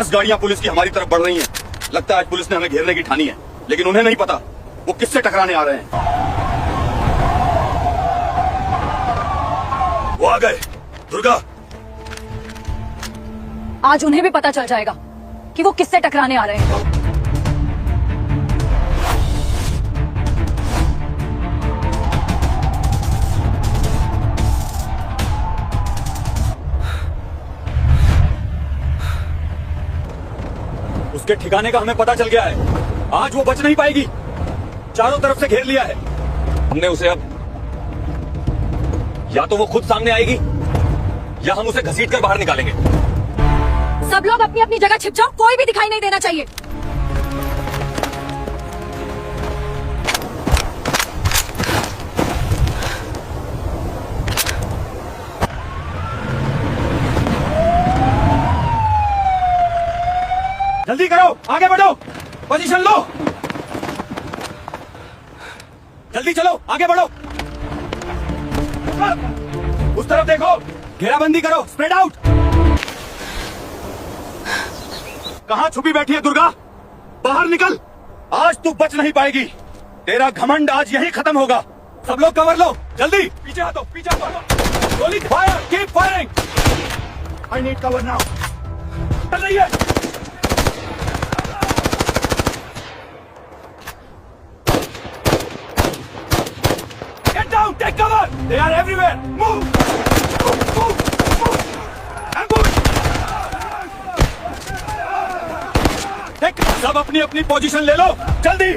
10 गाड़ियां पुलिस की हमारी तरफ बढ़ रही हैं। लगता है आज पुलिस ने हमें घेरने की ठानी है, लेकिन उन्हें नहीं पता वो किससे टकराने आ रहे हैं। वो आ गए। दुर्गा, आज उन्हें भी पता चल जाएगा कि वो किससे टकराने आ रहे हैं। उसके ठिकाने का हमें पता चल गया है। आज वो बच नहीं पाएगी। चारों तरफ से घेर लिया है हमने उसे। अब या तो वो खुद सामने आएगी या हम उसे घसीट कर बाहर निकालेंगे। सब लोग अपनी अपनी जगह छिप जाओ, कोई भी दिखाई नहीं देना चाहिए। जल्दी करो, आगे बढ़ो, पोजीशन लो। जल्दी चलो, आगे बढ़ो। उस तरफ देखो, घेराबंदी करो, स्प्रेड आउट। कहां छुपी बैठी है दुर्गा? बाहर निकल। आज तू बच नहीं पाएगी। तेरा घमंड आज यहीं खत्म होगा। सब लोग कवर लो, जल्दी। पीछे हटो, पीछे हटो। गोली fire, keep firing. I need cover now. चल रही है। Take cover! They are everywhere! Move! Move! Move! Move! Ambush! Take... सब अपनी अपनी पोजीशन ले लो, जल्दी!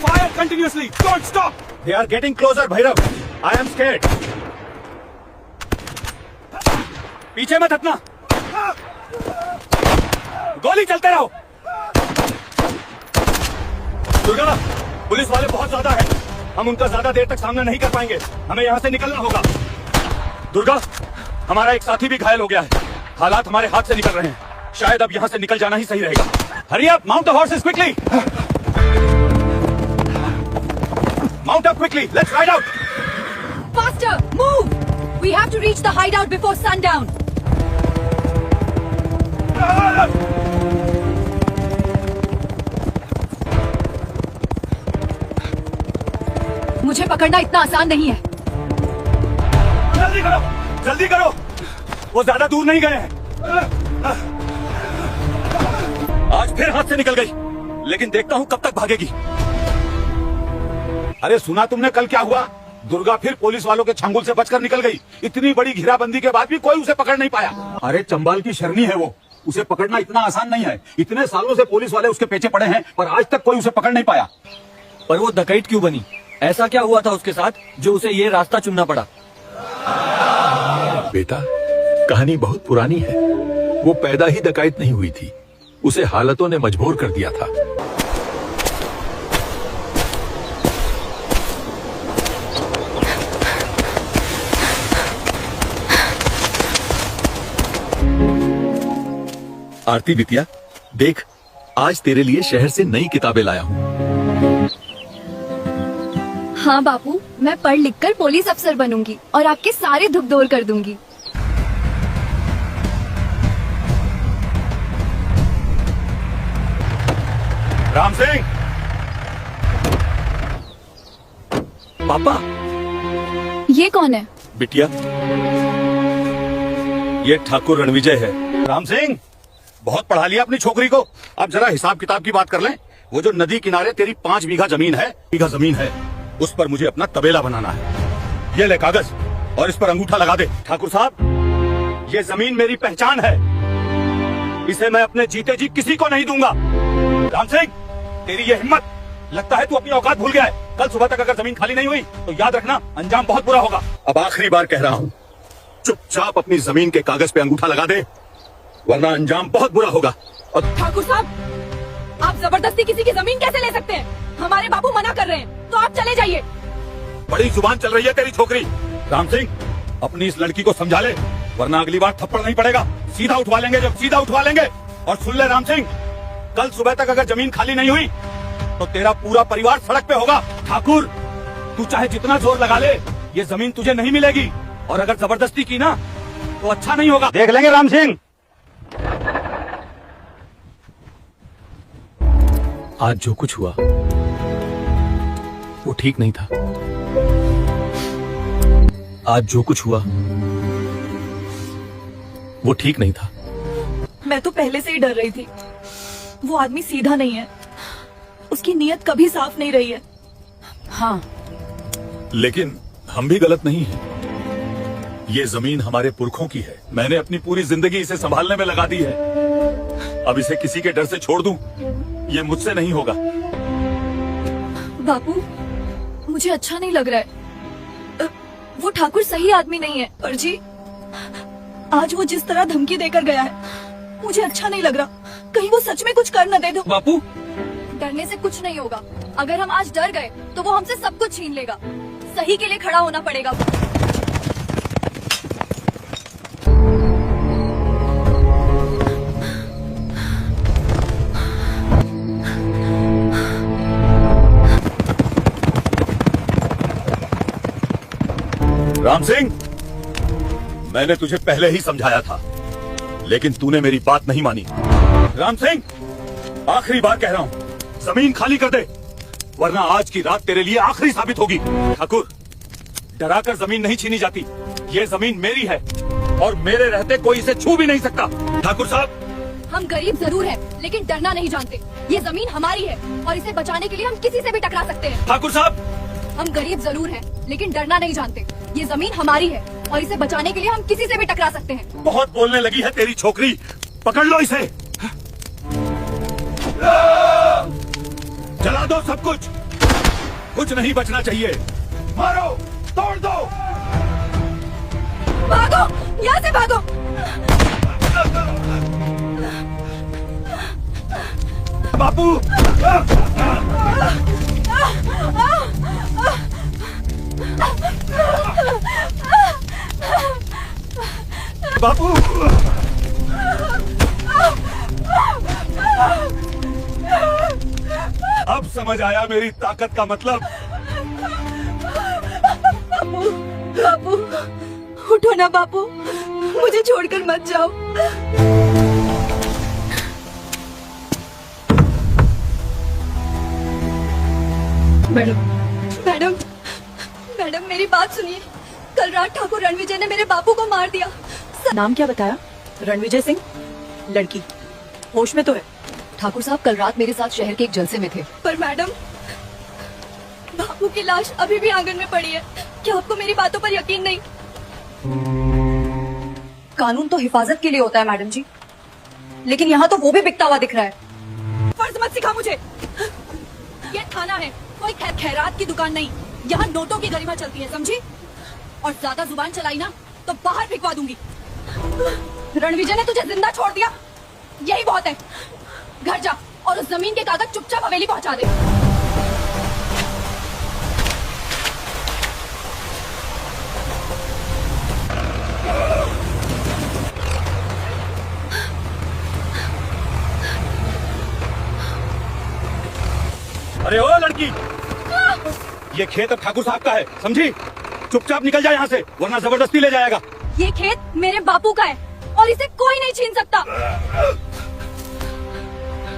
Fire continuously! Don't stop! They are getting closer, Bhairav. I am scared. पीछे मत हटना. गोली चलते रहो. दुर्गा, पुलिस वाले बहुत ज्यादा हैं। हम उनका ज्यादा देर तक सामना नहीं कर पाएंगे। हमें यहाँ से निकलना होगा। दुर्गा, हमारा एक साथी भी घायल हो गया है। हालात हमारे हाथ से निकल रहे हैं। शायद अब यहाँ से निकल जाना ही सही रहेगा। Hurry up, mount the horses quickly. Mount up quickly, let's ride out. Faster, move! We have to reach the hideout before sundown. मुझे पकड़ना इतना आसान नहीं है। जल्दी करो, जल्दी करो। वो ज्यादा दूर नहीं गए हैं। आज फिर हाथ से निकल गई, लेकिन देखता हूँ कब तक भागेगी। अरे सुना तुमने कल क्या हुआ? दुर्गा फिर पुलिस वालों के छंगुल से बचकर निकल गई। इतनी बड़ी घेराबंदी के बाद भी कोई उसे पकड़ नहीं पाया। अरे चंबाल की शरनी है वो, उसे पकड़ना इतना आसान नहीं है। इतने सालों से पुलिस वाले उसके पीछे पड़े हैं, पर आज तक कोई उसे पकड़ नहीं पाया। पर वो डकैत क्यों बनी? ऐसा क्या हुआ था उसके साथ जो उसे ये रास्ता चुनना पड़ा? बेटा, कहानी बहुत पुरानी है। वो पैदा ही डकैत नहीं हुई थी, उसे हालतों ने मजबूर कर दिया था। आरती बिटिया, देख, आज तेरे लिए शहर से नई किताबें लाया हूँ। हाँ बापू, मैं पढ़ लिख कर पुलिस अफसर बनूंगी और आपके सारे दुख दूर कर दूंगी। राम सिंह! पापा, ये कौन है? बिटिया, ये ठाकुर रणविजय है। राम सिंह, बहुत पढ़ा लिया अपनी छोकरी को। अब जरा हिसाब किताब की बात कर लें। वो जो नदी किनारे तेरी 5 बीघा जमीन है, उस पर मुझे अपना तबेला बनाना है। ये ले कागज और इस पर अंगूठा लगा दे। ठाकुर साहब, ये जमीन मेरी पहचान है। इसे मैं अपने जीते जी किसी को नहीं दूंगा। राम सिंह, तेरी ये हिम्मत! लगता है तू अपनी औकात भूल गया है। कल सुबह तक अगर जमीन खाली नहीं हुई तो याद रखना, अंजाम बहुत बुरा होगा। अब आखिरी बार कह रहा हूँ, चुपचाप अपनी जमीन के कागज पे अंगूठा लगा दे, वरना अंजाम बहुत बुरा होगा। और ठाकुर साहब, आप जबरदस्ती किसी की जमीन कैसे ले सकते हैं? हमारे बाबू मना कर रहे हैं, तो आप चले जाइए। बड़ी जुबान चल रही है तेरी छोकरी। राम सिंह, अपनी इस लड़की को समझा ले, वरना अगली बार थप्पड़ नहीं पड़ेगा। सीधा उठवा लेंगे, जब सीधा उठवा लेंगे। और सुन ले राम सिंह, कल सुबह तक अगर जमीन खाली नहीं हुई तो तेरा पूरा परिवार सड़क पे होगा। ठाकुर, तू चाहे जितना जोर लगा ले, ये जमीन तुझे नहीं मिलेगी। और अगर जबरदस्ती की ना तो अच्छा नहीं होगा। देख लेंगे राम सिंह। आज जो कुछ हुआ वो ठीक नहीं था। आज जो कुछ हुआ वो ठीक नहीं था। मैं तो पहले से ही डर रही थी। वो आदमी सीधा नहीं है, उसकी नीयत कभी साफ नहीं रही है। हाँ, लेकिन हम भी गलत नहीं हैं। ये जमीन हमारे पुरखों की है। मैंने अपनी पूरी जिंदगी इसे संभालने में लगा दी है। अब इसे किसी के डर से छोड़ दूं, ये मुझसे नहीं होगा। बापू, मुझे अच्छा नहीं लग रहा है। वो ठाकुर सही आदमी नहीं है। पर जी, आज वो जिस तरह धमकी देकर गया है, मुझे अच्छा नहीं लग रहा। कहीं वो सच में कुछ कर न दे दो। बापू, डरने से कुछ नहीं होगा। अगर हम आज डर गए तो वो हमसे सब कुछ छीन लेगा। सही के लिए खड़ा होना पड़ेगा। राम सिंह, मैंने तुझे पहले ही समझाया था, लेकिन तूने मेरी बात नहीं मानी। राम सिंह, आखिरी बार कह रहा हूँ, जमीन खाली कर दे, वरना आज की रात तेरे लिए आखिरी साबित होगी। ठाकुर, डराकर जमीन नहीं छीनी जाती। ये जमीन मेरी है और मेरे रहते कोई इसे छू भी नहीं सकता। ठाकुर साहब, हम गरीब जरूर हैं, लेकिन डरना नहीं जानते। ये जमीन हमारी है और इसे बचाने के लिए हम किसी से भी टकरा सकते हैं। ठाकुर साहब, हम गरीब जरूर हैं, लेकिन डरना नहीं जानते। ये जमीन हमारी है और इसे बचाने के लिए हम किसी से भी टकरा सकते हैं। बहुत बोलने लगी है तेरी छोकरी। पकड़ लो इसे। जला दो सब कुछ, कुछ नहीं बचना चाहिए। मारो, तोड़ दो। भागो, यहाँ से भागो। बापू, बापू, अब समझ आया मेरी ताकत का मतलब। बापू, उठो ना बापू, मुझे छोड़कर मत जाओ। मैडम, मैडम, मैडम, मेरी बात सुनिए। कल रात ठाकुर रणविजय ने मेरे बापू को मार दिया। नाम क्या बताया? रणविजय सिंह। लड़की होश में तो है? ठाकुर साहब कल रात मेरे साथ शहर के एक जलसे में थे। पर मैडम, बापू की लाश अभी भी आंगन में पड़ी है। क्या आपको मेरी बातों पर यकीन नहीं? कानून तो हिफाजत के लिए होता है मैडम जी, लेकिन यहाँ तो वो भी बिकता हुआ दिख रहा है। फर्ज मत सिखा मुझे। ये थाना है, कोई खैरात की दुकान नहीं। यहाँ नोटों की गरिमा चलती है, समझी? और ज्यादा जुबान चलाई ना तो बाहर फेंकवा दूंगी। रणविजय ने तुझे जिंदा छोड़ दिया, यही बहुत है। घर जा और उस जमीन के कागज चुपचाप हवेली पहुंचा दे। अरे ओ लड़की, ये खेत अब ठाकुर साहब का है, समझी? चुपचाप निकल जा यहाँ से, वरना जबरदस्ती ले जाएगा। ये खेत मेरे बापू का है और इसे कोई नहीं छीन सकता।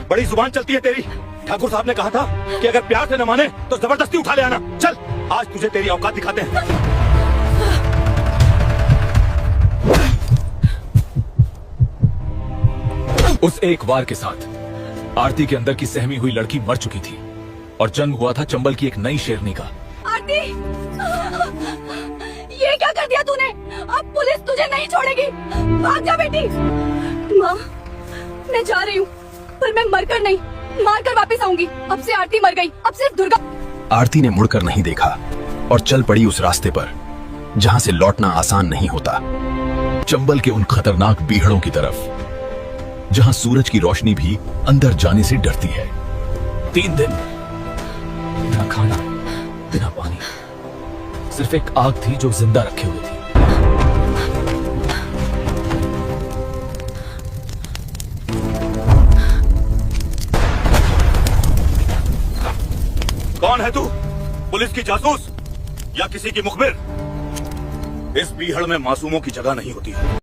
बड़ी जुबान चलती है तेरी। ठाकुर साहब ने कहा था कि अगर प्यार से न माने तो जबरदस्ती उठा ले आना। चल, आज तुझे तेरी औकात दिखाते हैं। उस एक वार के साथ आरती के अंदर की सहमी हुई लड़की मर चुकी थी और जन्म हुआ था चंबल की एक नई शेरनी का। आरती, ये क्या कर दिया तूने? अब पुलिस तुझे नहीं छोड़ेगी। भाग जा बेटी। माँ, मैं जा रही हूँ, पर मैं मरकर नहीं, मारकर वापस आऊंगी। अब से आरती मर गई, अब सिर्फ दुर्गा। आरती ने मुड़कर नहीं देखा और चल पड़ी उस रास्ते पर जहां से लौटना आसान नहीं होता। चंबल के उन खतरनाक बीहड़ों की तरफ जहां सूरज की रोशनी भी अंदर जाने से डरती है। 3 दिन बिना खाना, बिना पानी, सिर्फ एक आग थी जो जिंदा रखे हुए थी। कौन है तू? पुलिस की जासूस या किसी की मुखबिर? इस बीहड़ में मासूमों की जगह नहीं होती है।